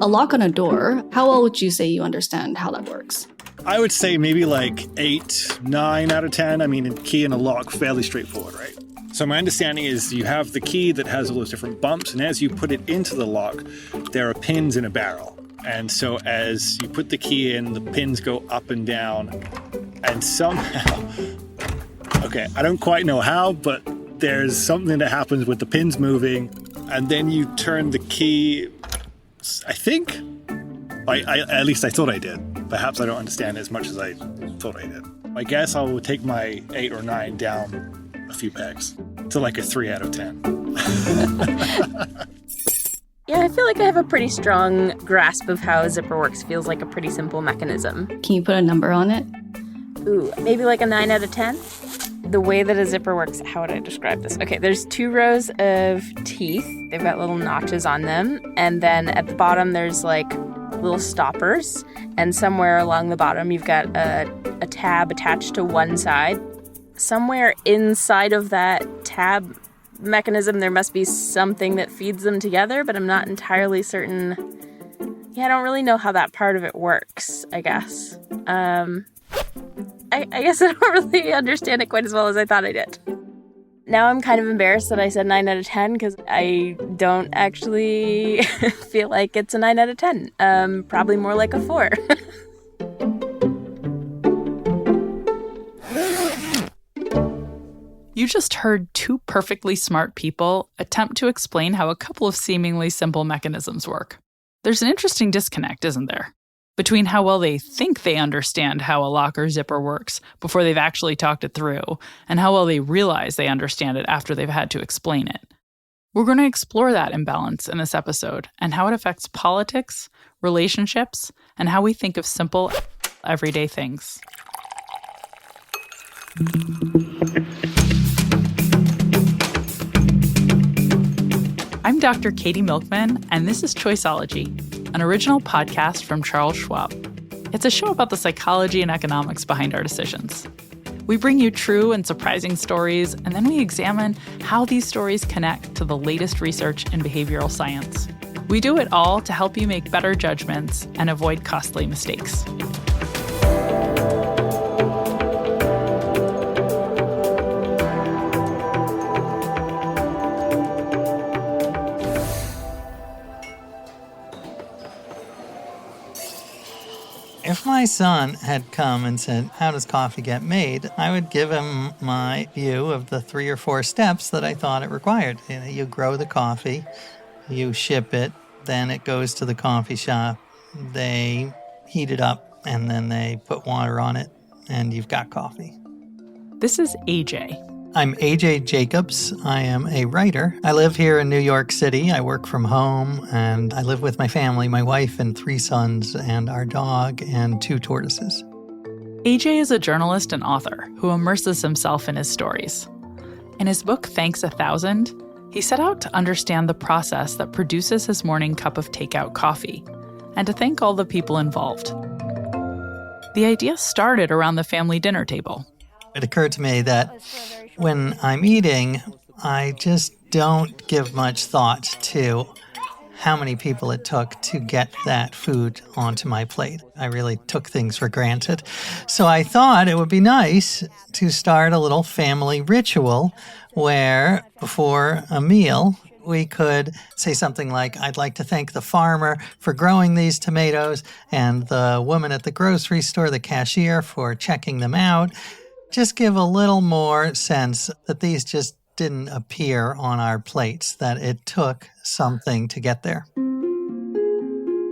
A lock on a door, how well would you say you understand how that works? I would say maybe like 8, 9 out of 10. I mean, a key and a lock, fairly straightforward, right? So my understanding is you have the key that has all those different bumps, and as you put it into the lock, there are pins in a barrel. And so as you put the key in, the pins go up and down, and somehow, okay, I don't quite know how, but there's something that happens with the pins moving, and then you turn the key, I think, at least I thought I did. Perhaps I don't understand as much as I thought I did. I guess I will take my 8 or 9 down a few pegs to like a 3 out of 10. Yeah, I feel like I have a pretty strong grasp of how a zipper works. Feels like a pretty simple mechanism. Can you put a number on it? Ooh, maybe like a 9 out of 10? The way that a zipper works, how would I describe this? Okay, there's 2 rows of teeth. They've got little notches on them. And then at the bottom, there's like little stoppers. And somewhere along the bottom, you've got a tab attached to one side. Somewhere inside of that tab mechanism, there must be something that feeds them together, but I'm not entirely certain. Yeah, I don't really know how that part of it works, I guess. I guess I don't really understand it quite as well as I thought I did. Now I'm kind of embarrassed that I said 9 out of 10 because I don't actually feel like it's a 9 out of 10. Probably more like a 4. You just heard 2 perfectly smart people attempt to explain how a couple of seemingly simple mechanisms work. There's an interesting disconnect, isn't there? Between how well they think they understand how a lock or zipper works before they've actually talked it through, and how well they realize they understand it after they've had to explain it. We're going to explore that imbalance in this episode and how it affects politics, relationships, and how we think of simple, everyday things. I'm Dr. Katie Milkman, and this is Choiceology, an original podcast from Charles Schwab. It's a show about the psychology and economics behind our decisions. We bring you true and surprising stories, and then we examine how these stories connect to the latest research in behavioral science. We do it all to help you make better judgments and avoid costly mistakes. If my son had come and said, how does coffee get made? I would give him my view of the 3 or 4 steps that I thought it required. You grow the coffee, you ship it, then it goes to the coffee shop, they heat it up, and then they put water on it, and you've got coffee. This is AJ. I'm AJ Jacobs. I am a writer. I live here in New York City. I work from home, and I live with my family, my wife and 3 sons, and our dog, and 2 tortoises. AJ is a journalist and author who immerses himself in his stories. In his book, Thanks 1,000, he set out to understand the process that produces his morning cup of takeout coffee, and to thank all the people involved. The idea started around the family dinner table. It occurred to me that when I'm eating, I just don't give much thought to how many people it took to get that food onto my plate. I really took things for granted. So I thought it would be nice to start a little family ritual where before a meal, we could say something like, I'd like to thank the farmer for growing these tomatoes and the woman at the grocery store, the cashier, for checking them out. Just give a little more sense that these just didn't appear on our plates, that it took something to get there.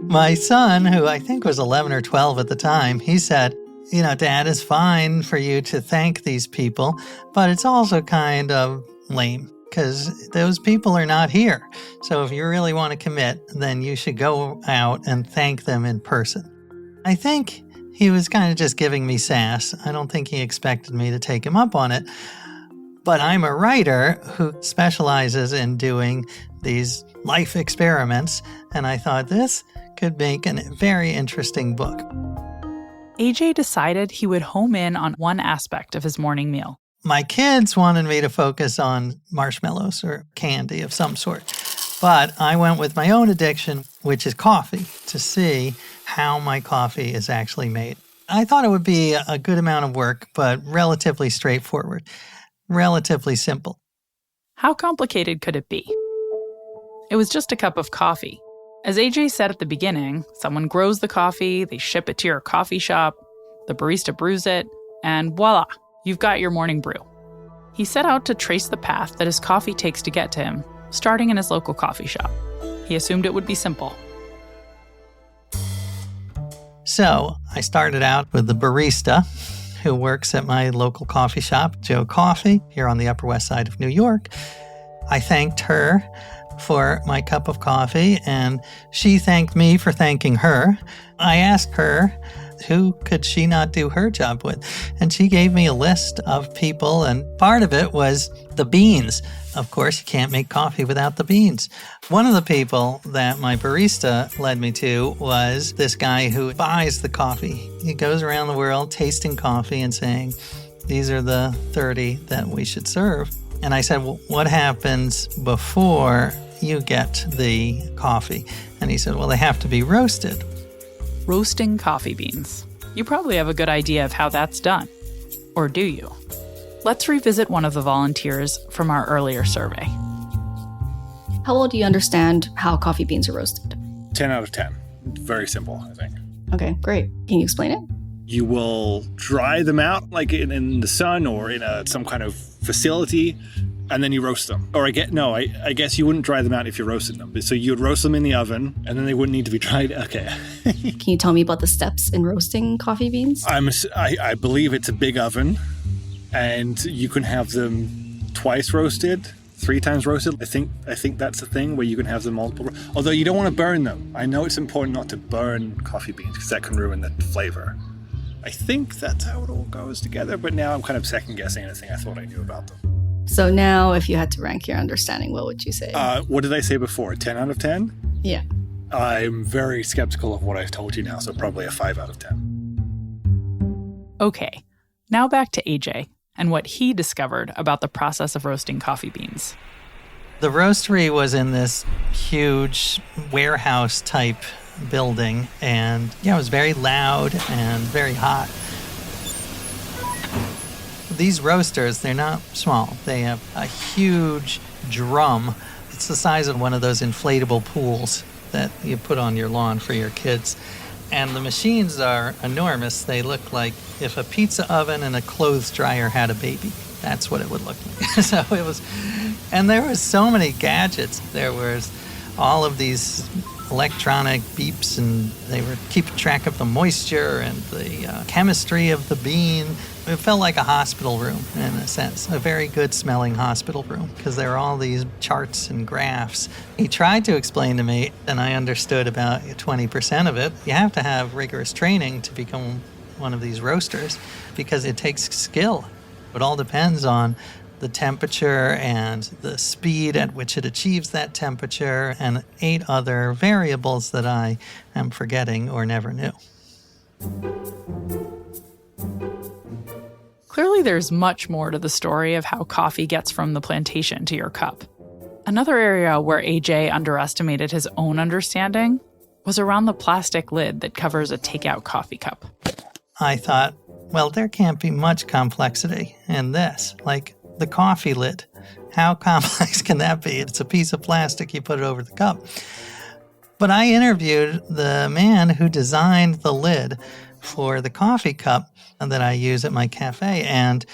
My son, who I think was 11 or 12 at the time, he said, Dad, it's fine for you to thank these people, but it's also kind of lame because those people are not here. So if you really want to commit, then you should go out and thank them in person. I think he was kind of just giving me sass. I don't think he expected me to take him up on it. But I'm a writer who specializes in doing these life experiments, and I thought this could make a very interesting book. AJ decided he would home in on one aspect of his morning meal. My kids wanted me to focus on marshmallows or candy of some sort. But I went with my own addiction, which is coffee, to see how my coffee is actually made. I thought it would be a good amount of work, but relatively straightforward, relatively simple. How complicated could it be? It was just a cup of coffee. As AJ said at the beginning, someone grows the coffee, they ship it to your coffee shop, the barista brews it, and voila, you've got your morning brew. He set out to trace the path that his coffee takes to get to him, starting in his local coffee shop. He assumed it would be simple. So I started out with the barista who works at my local coffee shop, Joe Coffee, here on the Upper West Side of New York. I thanked her for my cup of coffee, and she thanked me for thanking her. I asked her, who could she not do her job with? And she gave me a list of people, and part of it was the beans. Of course, you can't make coffee without the beans. One of the people that my barista led me to was this guy who buys the coffee. He goes around the world tasting coffee and saying, these are the 30 that we should serve. And I said, well, what happens before you get the coffee? And he said, well, they have to be roasted. Roasting coffee beans. You probably have a good idea of how that's done. Or do you? Let's revisit one of the volunteers from our earlier survey. How well do you understand how coffee beans are roasted? 10 out of 10. Very simple, I think. Okay, great. Can you explain it? You will dry them out like in the sun or in some kind of facility, and then you roast them. Or I guess you wouldn't dry them out if you roasted them. So you'd roast them in the oven, and then they wouldn't need to be dried. Okay. Can you tell me about the steps in roasting coffee beans? I believe it's a big oven, and you can have them twice roasted, 3 times roasted. I think that's the thing where you can have them multiple. Although you don't want to burn them. I know it's important not to burn coffee beans because that can ruin the flavor. I think that's how it all goes together, but now I'm kind of second guessing anything I thought I knew about them. So now, if you had to rank your understanding, what would you say? What did I say before? 10 out of 10? Yeah. I'm very skeptical of what I've told you now, so probably a 5 out of 10. Okay, now back to AJ and what he discovered about the process of roasting coffee beans. The roastery was in this huge warehouse-type building, and it was very loud and very hot. These roasters, they're not small. They have a huge drum. It's the size of one of those inflatable pools that you put on your lawn for your kids. And the machines are enormous. They look like if a pizza oven and a clothes dryer had a baby. That's what it would look like. And there was so many gadgets. There was all of these electronic beeps, and they were keeping track of the moisture and the chemistry of the bean. It felt like a hospital room in a sense, a very good smelling hospital room, because there were all these charts and graphs. He tried to explain to me, and I understood about 20% of it. You have to have rigorous training to become one of these roasters because it takes skill. It all depends on the temperature and the speed at which it achieves that temperature and 8 other variables that I am forgetting or never knew. Clearly, there's much more to the story of how coffee gets from the plantation to your cup. Another area where AJ underestimated his own understanding was around the plastic lid that covers a takeout coffee cup. I thought, well, there can't be much complexity in this. Like the coffee lid. How complex can that be? It's a piece of plastic, you put it over the cup. But I interviewed the man who designed the lid for the coffee cup that I use at my cafe, and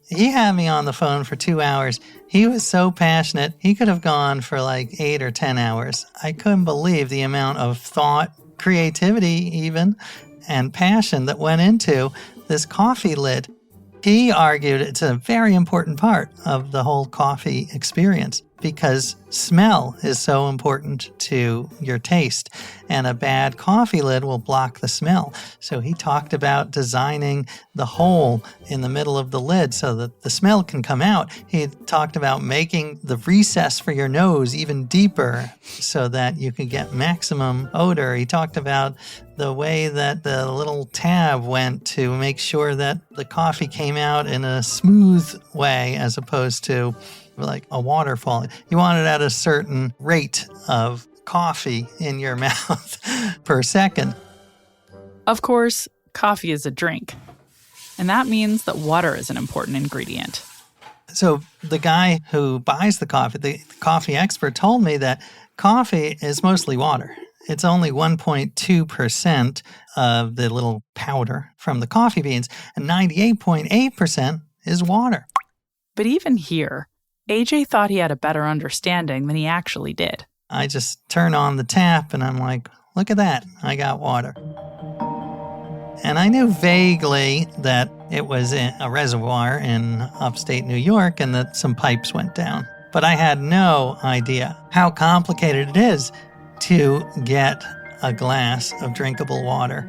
he had me on the phone for 2 hours. He was so passionate. He could have gone for like 8 or 10 hours. I couldn't believe the amount of thought, creativity even, and passion that went into this coffee lid. He argued it's a very important part of the whole coffee experience because smell is so important to your taste, and a bad coffee lid will block the smell. So he talked about designing the hole in the middle of the lid so that the smell can come out. He talked about making the recess for your nose even deeper so that you can get maximum odor. He talked about the way that the little tab went to make sure that the coffee came out in a smooth way as opposed to like a waterfall. You want it at a certain rate of coffee in your mouth per second. Of course, coffee is a drink, and that means that water is an important ingredient. So the guy who buys the coffee expert told me that coffee is mostly water. It's only 1.2% of the little powder from the coffee beans, and 98.8% is water. But even here, AJ thought he had a better understanding than he actually did. I just turn on the tap and I'm like, look at that, I got water. And I knew vaguely that it was in a reservoir in upstate New York and that some pipes went down. But I had no idea how complicated it is to get a glass of drinkable water.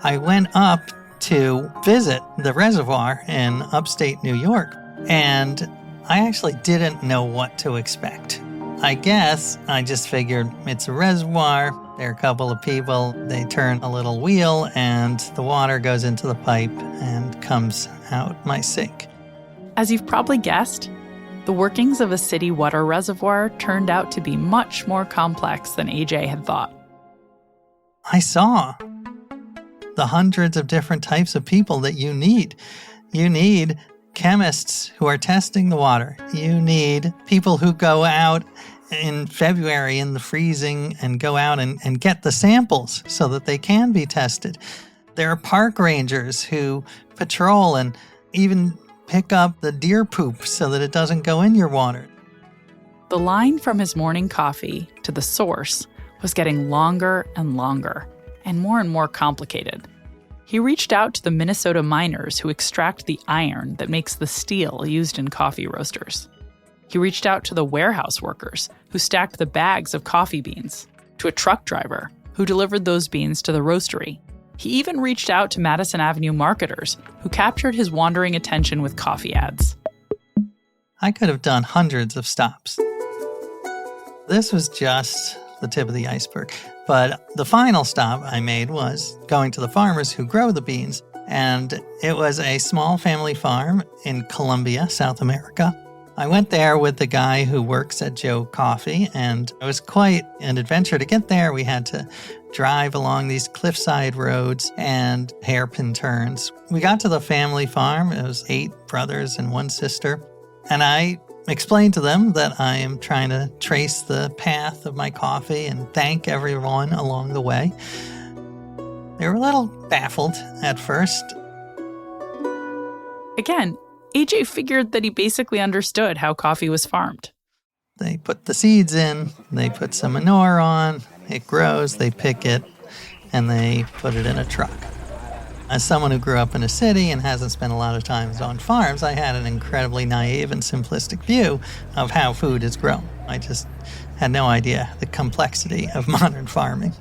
I went up to visit the reservoir in upstate New York, and I actually didn't know what to expect. I guess I just figured it's a reservoir, there are a couple of people, they turn a little wheel, and the water goes into the pipe and comes out my sink. As you've probably guessed, the workings of a city water reservoir turned out to be much more complex than AJ had thought. I saw the hundreds of different types of people that you need. You need chemists who are testing the water. You need people who go out in February in the freezing and go out and get the samples so that they can be tested. There are park rangers who patrol and even pick up the deer poop so that it doesn't go in your water. The line from his morning coffee to the source was getting longer and longer and more complicated. He reached out to the Minnesota miners who extract the iron that makes the steel used in coffee roasters. He reached out to the warehouse workers who stacked the bags of coffee beans, to a truck driver who delivered those beans to the roastery. He even reached out to Madison Avenue marketers who captured his wandering attention with coffee ads. I could have done hundreds of stops. This was just the tip of the iceberg. But the final stop I made was going to the farmers who grow the beans. And it was a small family farm in Colombia, South America. I went there with the guy who works at Joe Coffee, and it was quite an adventure to get there. We had to drive along these cliffside roads and hairpin turns. We got to the family farm. It was 8 brothers and 1 sister. And I explained to them that I am trying to trace the path of my coffee and thank everyone along the way. They were a little baffled at first. Again, AJ figured that he basically understood how coffee was farmed. They put the seeds in, they put some manure on, it grows, they pick it, and they put it in a truck. As someone who grew up in a city and hasn't spent a lot of time on farms, I had an incredibly naive and simplistic view of how food is grown. I just had no idea the complexity of modern farming.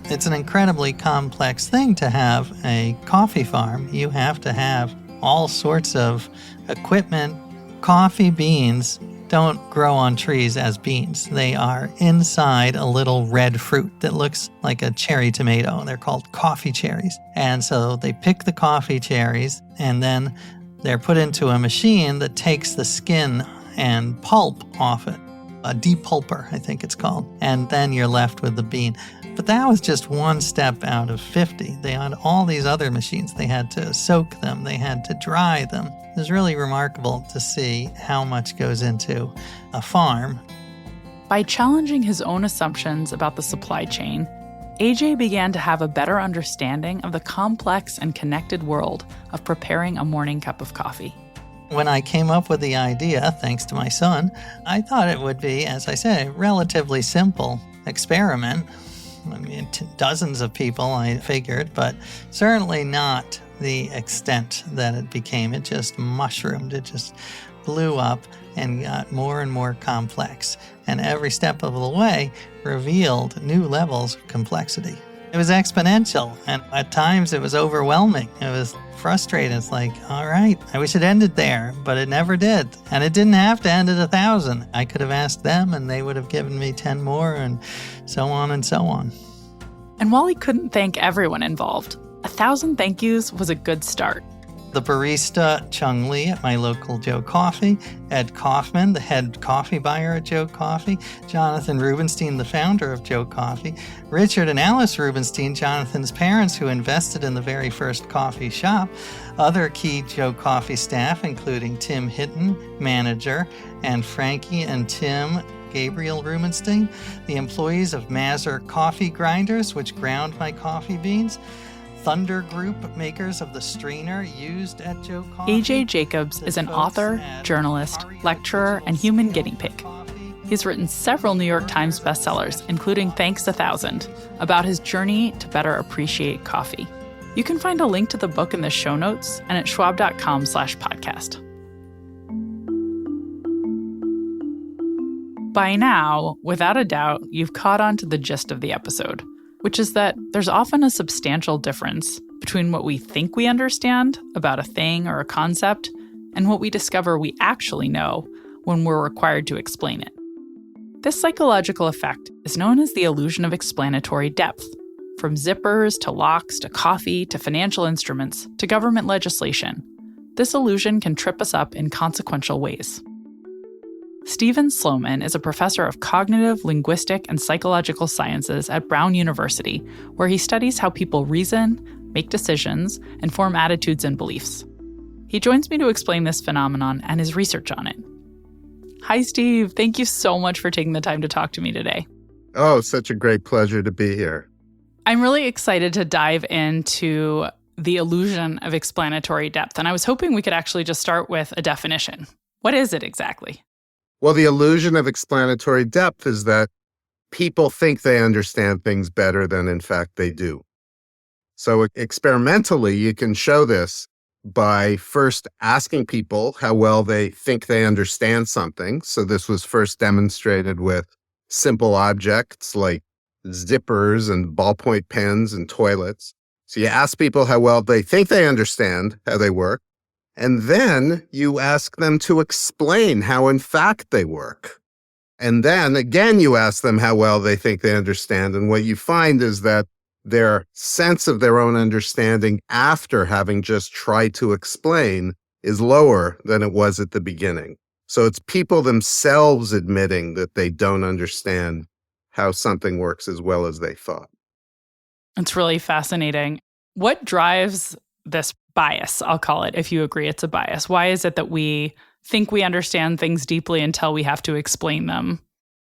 It's an incredibly complex thing to have a coffee farm. You have to have all sorts of equipment. Coffee beans don't grow on trees as beans. They are inside a little red fruit that looks like a cherry tomato. They're called coffee cherries. And so they pick the coffee cherries and then they're put into a machine that takes the skin and pulp off it. A depulper, I think it's called. And then you're left with the bean. But that was just one step out of 50. They had all these other machines. They had to soak them. They had to dry them. It was really remarkable to see how much goes into a farm. By challenging his own assumptions about the supply chain, AJ began to have a better understanding of the complex and connected world of preparing a morning cup of coffee. When I came up with the idea, thanks to my son, I thought it would be, as I say, a relatively simple experiment. I mean, dozens of people, I figured, but certainly not the extent that it became. It just mushroomed. It just blew up and got more and more complex. And every step of the way revealed new levels of complexity. It was exponential, and at times it was overwhelming. It was frustrating. It's like, all right, I wish it ended there, but it never did. And it didn't have to end at 1,000. I could have asked them, and they would have given me 10 more, and so on and so on. And while he couldn't thank everyone involved, 1,000 thank yous was a good start. the barista Chung Lee at my local Joe Coffee, Ed Kaufman, the head coffee buyer at Joe Coffee, Jonathan Rubenstein, the founder of Joe Coffee, Richard and Alice Rubenstein, Jonathan's parents who invested in the very first coffee shop, other key Joe Coffee staff, including Tim Hitton, manager, and Frankie and Tim Gabriel Rubenstein, the employees of Mazur Coffee Grinders, which ground my coffee beans, Thunder Group, makers of the strainer used at Joe Coffee. A.J. Jacobs is an author, journalist, lecturer, and human guinea pig. He's written several New York Times bestsellers, including Thanks 1000, about his journey to better appreciate coffee. You can find a link to the book in the show notes and at schwab.com/podcast. By now, without a doubt, you've caught on to the gist of the episode, which is that there's often a substantial difference between what we think we understand about a thing or a concept and what we discover we actually know when we're required to explain it. This psychological effect is known as the illusion of explanatory depth. From zippers to locks to coffee to financial instruments to government legislation, this illusion can trip us up in consequential ways. Stephen Sloman is a professor of cognitive, linguistic, and psychological sciences at Brown University, where he studies how people reason, make decisions, and form attitudes and beliefs. He joins me to explain this phenomenon and his research on it. Hi, Steve. Thank you so much for taking the time to talk to me today. Oh, such a great pleasure to be here. I'm really excited to dive into the illusion of explanatory depth, and I was hoping we could actually just start with a definition. What is it exactly? Well, the illusion of explanatory depth is that people think they understand things better than in fact they do. So experimentally, you can show this by first asking people how well they think they understand something. So this was first demonstrated with simple objects like zippers and ballpoint pens and toilets. So you ask people how well they think they understand how they work. And then you ask them to explain how, in fact, they work. And then, again, you ask them how well they think they understand. And what you find is that their sense of their own understanding after having just tried to explain is lower than it was at the beginning. So it's people themselves admitting that they don't understand how something works as well as they thought. It's really fascinating. What drives this bias, I'll call it, if you agree it's a bias? Why is it that we think we understand things deeply until we have to explain them?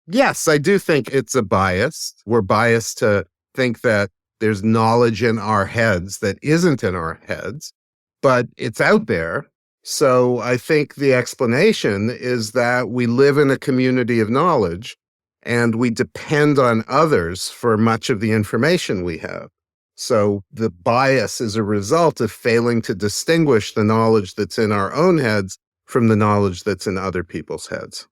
Yes, I do think it's a bias. We're biased to think that there's knowledge in our heads that isn't in our heads, but it's out there. So I think the explanation is that we live in a community of knowledge and we depend on others for much of the information we have. So the bias is a result of failing to distinguish the knowledge that's in our own heads from the knowledge that's in other people's heads.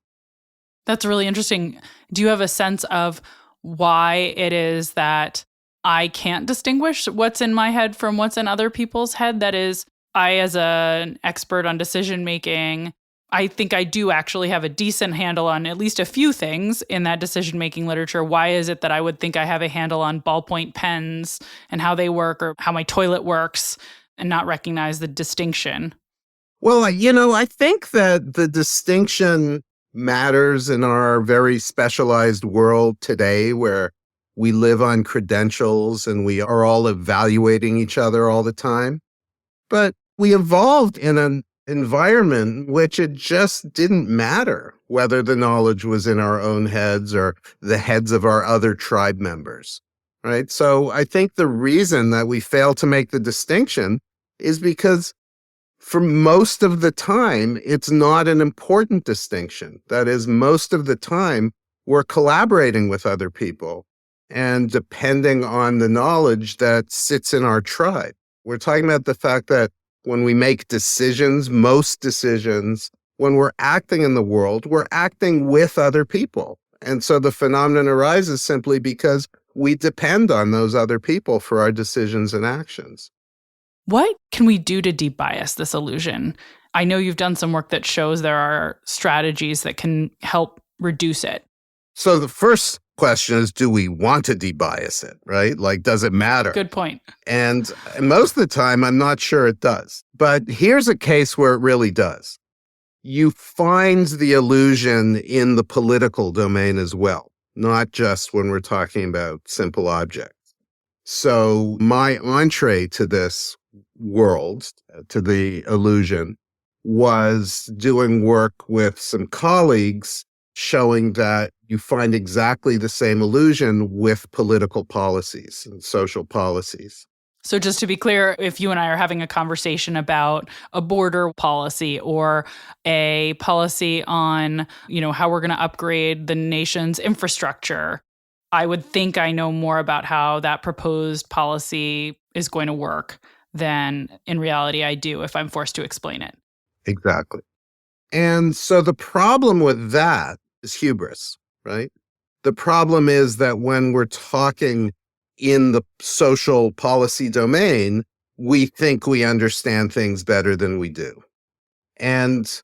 That's really interesting. Do you have a sense of why it is that I can't distinguish what's in my head from what's in other people's head? That is, I, as an expert on decision making, I think I do actually have a decent handle on at least a few things in that decision-making literature. Why is it that I would think I have a handle on ballpoint pens and how they work or how my toilet works and not recognize the distinction? Well, I think that the distinction matters in our very specialized world today where we live on credentials and we are all evaluating each other all the time. But we evolved in an environment in which it just didn't matter whether the knowledge was in our own heads or the heads of our other tribe members, right? So I think the reason that we fail to make the distinction is because for most of the time, it's not an important distinction. That is, most of the time, we're collaborating with other people and depending on the knowledge that sits in our tribe. We're talking about the fact that when we make decisions, most decisions, when we're acting in the world, we're acting with other people. And so the phenomenon arises simply because we depend on those other people for our decisions and actions. What can we do to de-bias this illusion? I know you've done some work that shows there are strategies that can help reduce it. So the first question is, do we want to debias it, right? Like, does it matter? Good point. And most of the time, I'm not sure it does. But here's a case where it really does. You find the illusion in the political domain as well, not just when we're talking about simple objects. So my entree to this world, to the illusion, was doing work with some colleagues showing that you find exactly the same illusion with political policies and social policies. So just to be clear, if you and I are having a conversation about a border policy or a policy on, how we're going to upgrade the nation's infrastructure, I would think I know more about how that proposed policy is going to work than in reality I do if I'm forced to explain it. Exactly. And so the problem with that is hubris, right? The problem is that when we're talking in the social policy domain, we think we understand things better than we do. And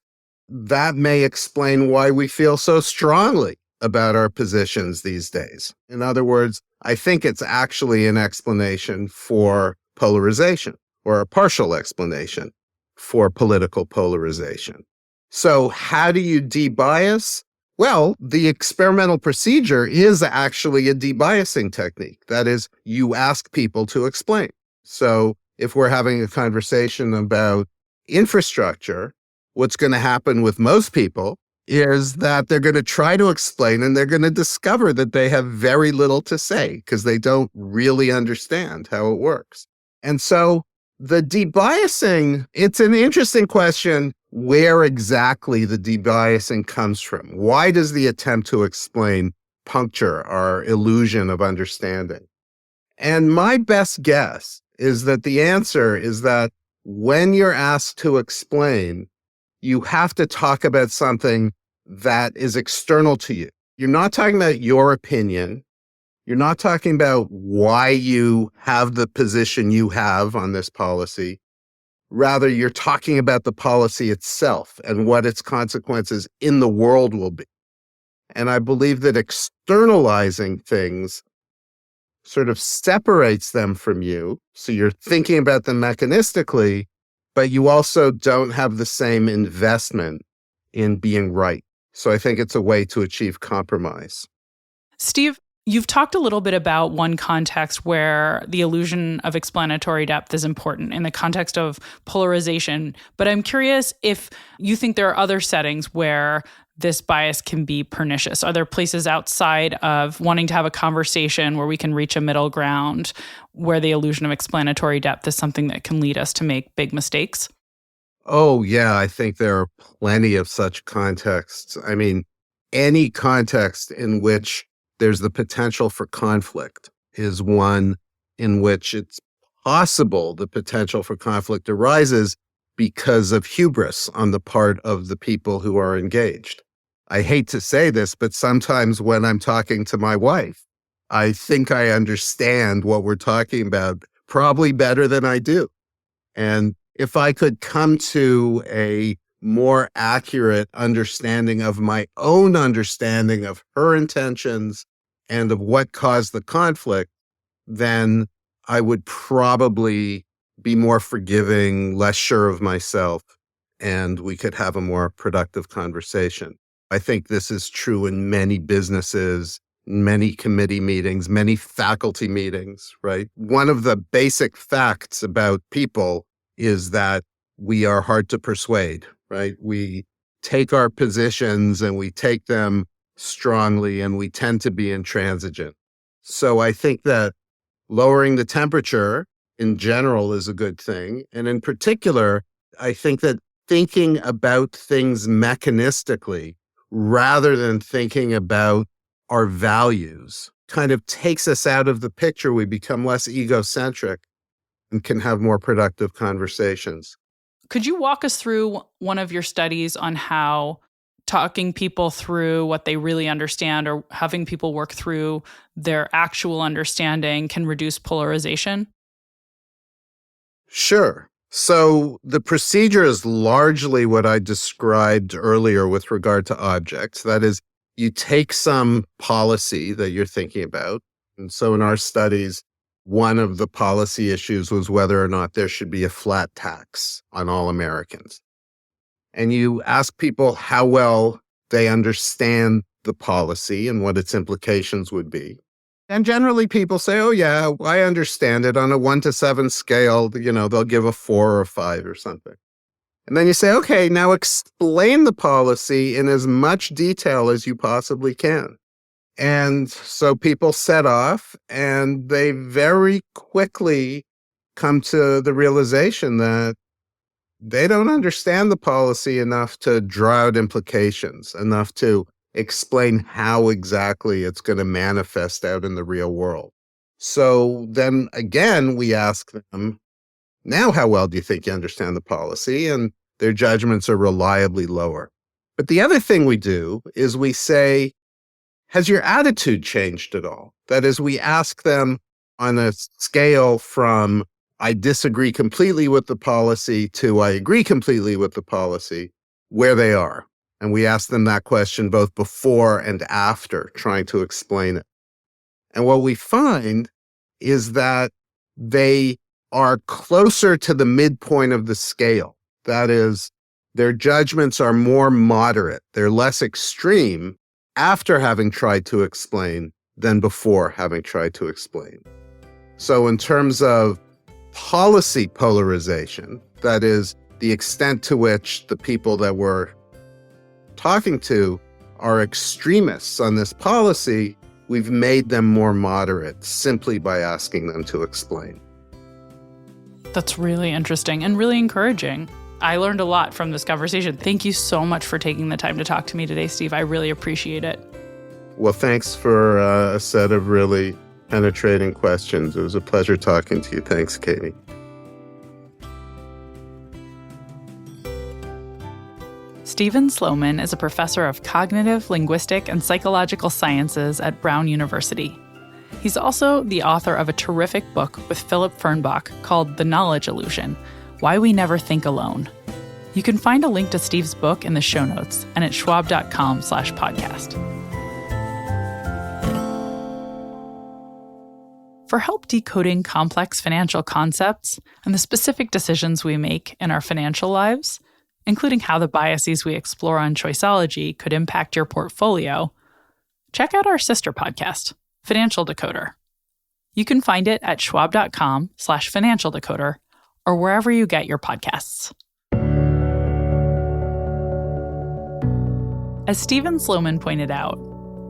that may explain why we feel so strongly about our positions these days. In other words, I think it's actually an explanation for polarization, or a partial explanation for political polarization. So how do you debias? Well, the experimental procedure is actually a debiasing technique. That is, you ask people to explain. So if we're having a conversation about infrastructure, what's going to happen with most people is that they're going to try to explain and they're going to discover that they have very little to say because they don't really understand how it works. And so the debiasing, it's an interesting question where exactly the debiasing comes from. Why does the attempt to explain puncture our illusion of understanding? And my best guess is that the answer is that when you're asked to explain, you have to talk about something that is external to you. You're not talking about your opinion. You're not talking about why you have the position you have on this policy. Rather, you're talking about the policy itself and what its consequences in the world will be. And I believe that externalizing things sort of separates them from you. So you're thinking about them mechanistically, but you also don't have the same investment in being right. So I think it's a way to achieve compromise. Steve, you've talked a little bit about one context where the illusion of explanatory depth is important in the context of polarization. But I'm curious if you think there are other settings where this bias can be pernicious. Are there places outside of wanting to have a conversation where we can reach a middle ground where the illusion of explanatory depth is something that can lead us to make big mistakes? Oh, yeah, I think there are plenty of such contexts. I mean, any context in which there's the potential for conflict is one in which it's possible the potential for conflict arises because of hubris on the part of the people who are engaged. I hate to say this, but sometimes when I'm talking to my wife, I think I understand what we're talking about probably better than I do. And if I could come to a more accurate understanding of my own understanding of her intentions and of what caused the conflict, then I would probably be more forgiving, less sure of myself, and we could have a more productive conversation. I think this is true in many businesses, many committee meetings, many faculty meetings, right? One of the basic facts about people is that we are hard to persuade, right? We take our positions and we take them strongly and we tend to be intransigent. So I think that lowering the temperature in general is a good thing. And in particular, I think that thinking about things mechanistically rather than thinking about our values kind of takes us out of the picture. We become less egocentric and can have more productive conversations. Could you walk us through one of your studies on how talking people through what they really understand or having people work through their actual understanding can reduce polarization? Sure. So the procedure is largely what I described earlier with regard to objects. That is, you take some policy that you're thinking about. And so in our studies, one of the policy issues was whether or not there should be a flat tax on all Americans. And you ask people how well they understand the policy and what its implications would be. And generally people say, oh yeah, I understand it. On a 1 to 7 scale, they'll give a 4 or a 5 or something. And then you say, okay, now explain the policy in as much detail as you possibly can. And so people set off, and they very quickly come to the realization that they don't understand the policy enough to draw out implications, enough to explain how exactly it's going to manifest out in the real world. So then again, we ask them, now how well do you think you understand the policy? And their judgments are reliably lower. But the other thing we do is we say, has your attitude changed at all? That is, we ask them on a scale from I disagree completely with the policy to I agree completely with the policy, where they are. And we ask them that question both before and after trying to explain it. And what we find is that they are closer to the midpoint of the scale. That is, their judgments are more moderate. They're less extreme after having tried to explain than before having tried to explain. So in terms of policy polarization, that is, the extent to which the people that we're talking to are extremists on this policy, we've made them more moderate simply by asking them to explain. That's really interesting and really encouraging. I learned a lot from this conversation. Thank you so much for taking the time to talk to me today, Steve. I really appreciate it. Well, thanks for a set of really penetrating questions. It was a pleasure talking to you. Thanks, Katie. Stephen Sloman is a professor of cognitive, linguistic, and psychological sciences at Brown University. He's also the author of a terrific book with Philip Fernbach called The Knowledge Illusion: Why We Never Think Alone. You can find a link to Steve's book in the show notes and at schwab.com/podcast. For help decoding complex financial concepts and the specific decisions we make in our financial lives, including how the biases we explore on Choiceology could impact your portfolio, check out our sister podcast, Financial Decoder. You can find it at schwab.com/financial decoder or wherever you get your podcasts. As Stephen Sloman pointed out,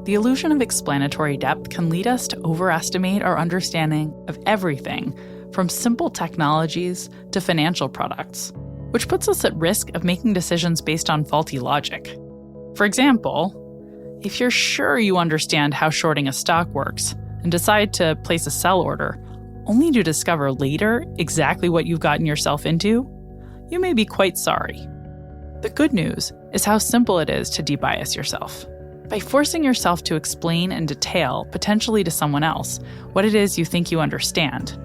the illusion of explanatory depth can lead us to overestimate our understanding of everything from simple technologies to financial products, which puts us at risk of making decisions based on faulty logic. For example, if you're sure you understand how shorting a stock works and decide to place a sell order, only to discover later exactly what you've gotten yourself into, you may be quite sorry. The good news is how simple it is to debias yourself. By forcing yourself to explain in detail, potentially to someone else, what it is you think you understand,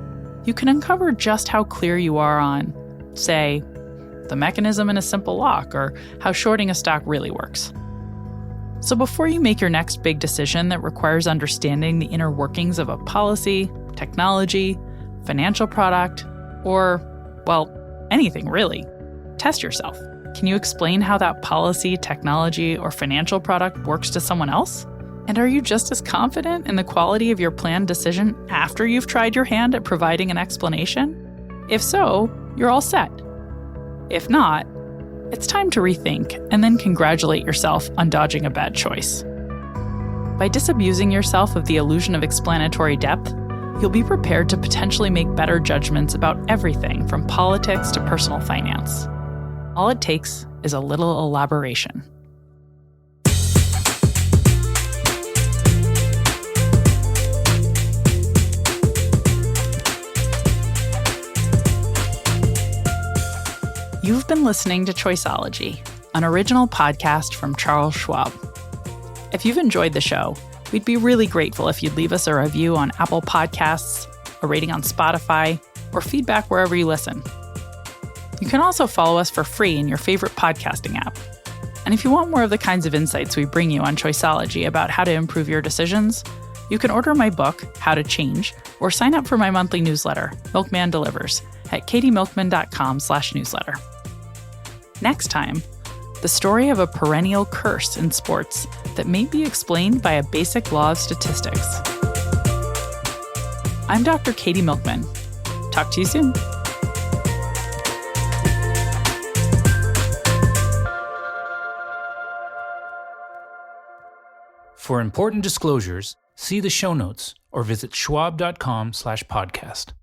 you can uncover just how clear you are on, say, the mechanism in a simple lock or how shorting a stock really works. So before you make your next big decision that requires understanding the inner workings of a policy, technology, financial product, or, well, anything really, test yourself. Can you explain how that policy, technology, or financial product works to someone else? And are you just as confident in the quality of your planned decision after you've tried your hand at providing an explanation? If so, you're all set. If not, it's time to rethink and then congratulate yourself on dodging a bad choice. By disabusing yourself of the illusion of explanatory depth, you'll be prepared to potentially make better judgments about everything from politics to personal finance. All it takes is a little elaboration. You've been listening to Choiceology, an original podcast from Charles Schwab. If you've enjoyed the show, we'd be really grateful if you'd leave us a review on Apple Podcasts, a rating on Spotify, or feedback wherever you listen. You can also follow us for free in your favorite podcasting app. And if you want more of the kinds of insights we bring you on Choiceology about how to improve your decisions, you can order my book, How to Change, or sign up for my monthly newsletter, Milkman Delivers, at katiemilkman.com/newsletter. Next time, the story of a perennial curse in sports that may be explained by a basic law of statistics. I'm Dr. Katie Milkman. Talk to you soon. For important disclosures, see the show notes or visit schwab.com/podcast.